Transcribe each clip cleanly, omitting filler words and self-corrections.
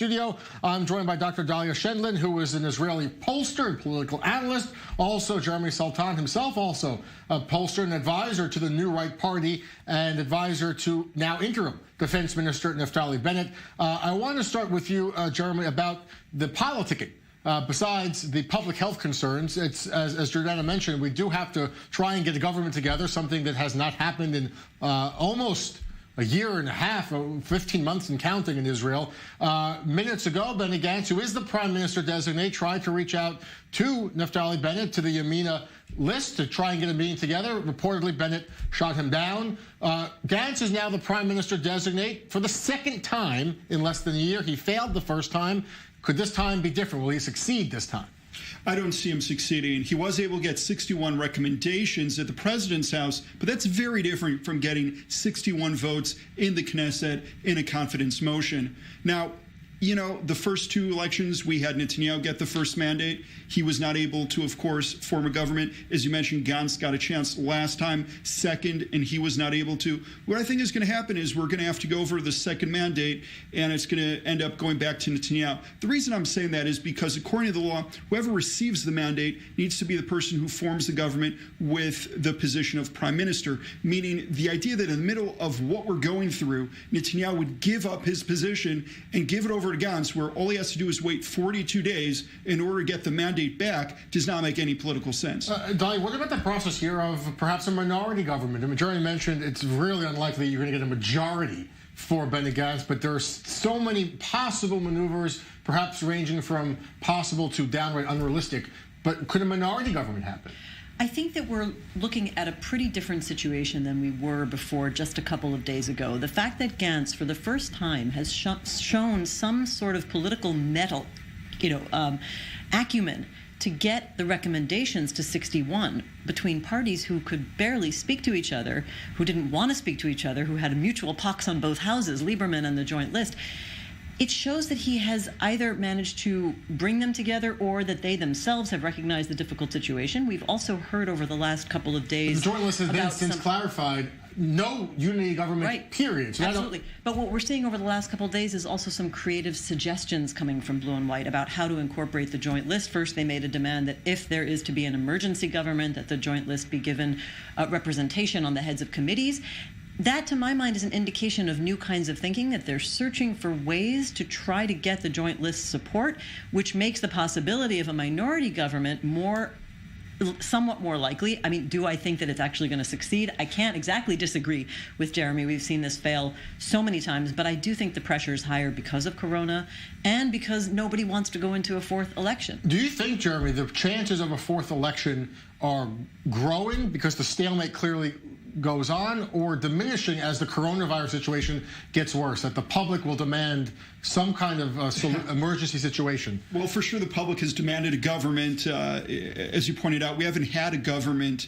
Studio. I'm joined by Dr. Dahlia Scheindlin, who is an Israeli pollster and political analyst. Also, Jeremy Saltan himself, also a pollster and advisor to the New Right Party and advisor to now interim Defense Minister Naftali Bennett. I want to start with you, Jeremy, about the politicking. Besides the public health concerns, it's, as Jordana mentioned, we do have to try and get the government together, something that has not happened in almost a year and a half, 15 months and counting in Israel. Minutes ago, Benny Gantz, who is the prime minister designate, tried to reach out to Naftali Bennett, to the Yamina list, to try and get a meeting together. Reportedly, Bennett shot him down. Gantz is now the prime minister designate for the second time in less than a year. He failed the first time. Could this time be different? Will he succeed this time? I don't see him succeeding. He was able to get 61 recommendations at the president's house, but that's very different from getting 61 votes in the Knesset in a confidence motion. Now, you know, the first two elections, we had Netanyahu get the first mandate. He was not able to, of course, form a government. As you mentioned, Gantz got a chance last time, second, and he was not able to. What I think is going to happen is we're going to have to go over the second mandate, and it's going to end up going back to Netanyahu. The reason I'm saying that is because, according to the law, whoever receives the mandate needs to be the person who forms the government with the position of prime minister, meaning the idea that in the middle of what we're going through, Netanyahu would give up his position and give it over to Gantz, where all he has to do is wait 42 days in order to get the mandate back, does not make any political sense. Dahlia, what about the process here of perhaps a minority government? The majority mentioned it's really unlikely you're going to get a majority for Benny Gantz, but there are so many possible maneuvers, perhaps ranging from possible to downright unrealistic. But could a minority government happen? I think that we're looking at a pretty different situation than we were before just a couple of days ago. The fact that Gantz, for the first time, has shown some sort of political mettle, acumen to get the recommendations to 61 between parties who could barely speak to each other, who didn't want to speak to each other, who had a mutual pox on both houses, Lieberman and the Joint List. It shows that he has either managed to bring them together or that they themselves have recognized the difficult situation. We've also heard over the last couple of days. The Joint List has been since clarified no unity government, right. Period. So absolutely. But what we're seeing over the last couple of days is also some creative suggestions coming from Blue and White about how to incorporate the Joint List. First, they made a demand that if there is to be an emergency government, that the Joint List be given representation on the heads of committees. That, to my mind, is an indication of new kinds of thinking, that they're searching for ways to try to get the Joint List support, which makes the possibility of a minority government somewhat more likely. I mean, do I think that it's actually going to succeed? I can't exactly disagree with Jeremy. We've seen this fail so many times, but I do think the pressure is higher because of Corona and because nobody wants to go into a fourth election. Do you think, Jeremy, the chances of a fourth election are growing because the stalemate clearly goes on, or diminishing as the coronavirus situation gets worse, that the public will demand some kind of emergency situation? Well, for sure the public has demanded a government. As you pointed out, we haven't had a government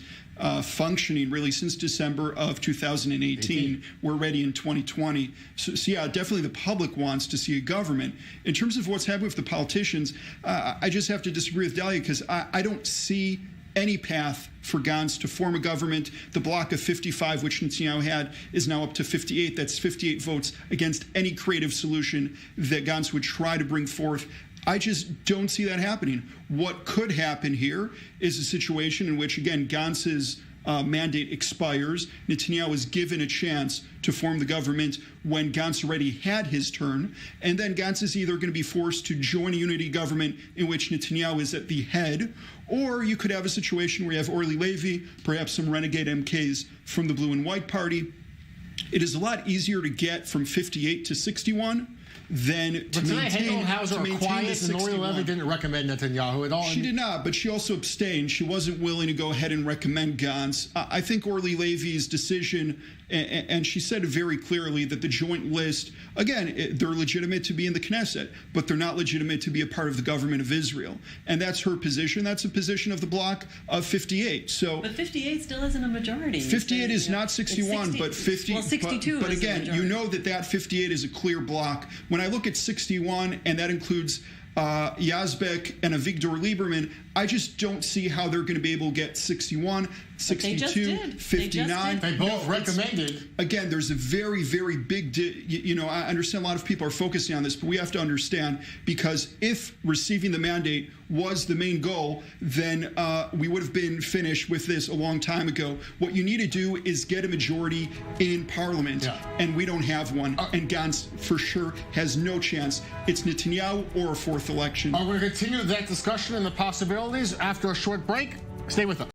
functioning really since December of 2018. We're already in 2020. So yeah, definitely the public wants to see a government. In terms of what's happening with the politicians, I just have to disagree with Dahlia because I don't see any path for Gantz to form a government. The bloc of 55, which Netanyahu had, is now up to 58. That's 58 votes against any creative solution that Gantz would try to bring forth. I just don't see that happening. What could happen here is a situation in which, again, Gantz's mandate expires. Netanyahu is given a chance to form the government when Gantz already had his turn. And then Gantz is either going to be forced to join a unity government in which Netanyahu is at the head, or you could have a situation where you have Orly Levy, perhaps some renegade MKs from the Blue and White Party. It is a lot easier to get from 58 to 61 than to maintain the 61. And Orly Levy didn't recommend Netanyahu at all. She did not, but she also abstained. She wasn't willing to go ahead and recommend Gantz. I think Orly Levy's decision, and she said very clearly that the Joint List, again, they're legitimate to be in the Knesset, but they're not legitimate to be a part of the government of Israel. And that's her position. That's a position of the bloc of 58. But 58 still isn't a majority. 58 is not 61, but 50. Well, 62 but again, you know that 58 is a clear bloc. When I look at 61, and that includes Yazbek and Avigdor Lieberman, I just don't see how they're going to be able to get 61. 62, 59. They both recommended. Again, there's a very, very big, I understand a lot of people are focusing on this, but we have to understand, because if receiving the mandate was the main goal, then we would have been finished with this a long time ago. What you need to do is get a majority in Parliament, and we don't have one. And Gantz, for sure, has no chance. It's Netanyahu or a fourth election. We're going to continue that discussion and the possibilities after a short break. Stay with us.